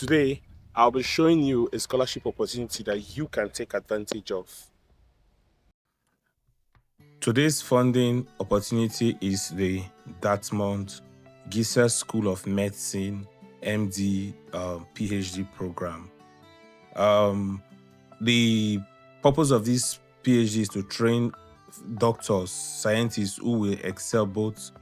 Today, I'll be showing you a scholarship opportunity that you can take advantage of. Today's funding opportunity is the Dartmouth Geisel School of Medicine MD PhD program. The purpose of this PhD is to train doctors, scientists who will excel both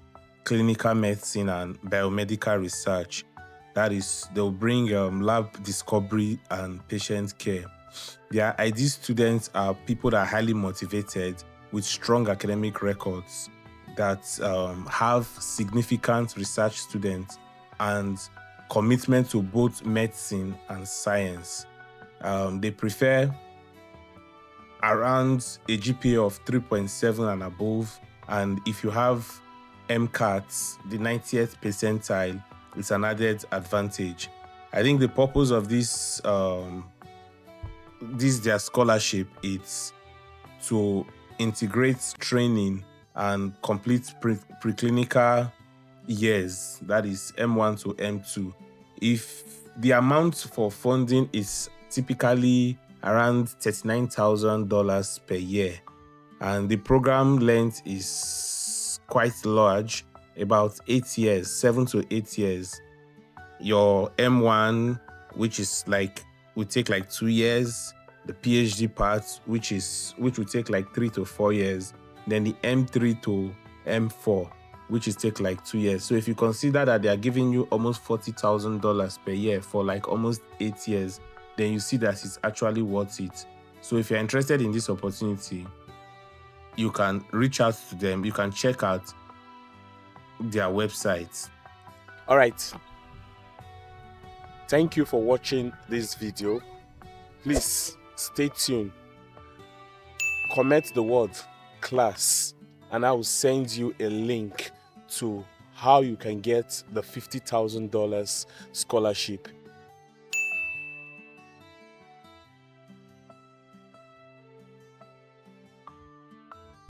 clinical medicine and biomedical research. That is, they'll bring lab discovery and patient care. Their ideal students are people that are highly motivated with strong academic records, that have significant research students and commitment to both medicine and science. They prefer around a GPA of 3.7 and above, and if you have MCAT, the 90th percentile, it's an added advantage. I think the purpose of this their scholarship is to integrate training and complete preclinical years, that is M1 to M2. If the amount for funding is typically around $39,000 per year, and the program length is quite large, about 8 years, 7 to 8 years. Your M1, which is will take 2 years, the PhD part, which will take 3 to 4 years, then the M3 to M4, which is take 2 years. So if you consider that they are giving you almost $40,000 per year for almost 8 years, then you see that it's actually worth it. So if you're interested in this opportunity, you can reach out to them. You can check out their website. All right. Thank you for watching this video. Please stay tuned. Comment the word class and I will send you a link to how you can get the $50,000 scholarship.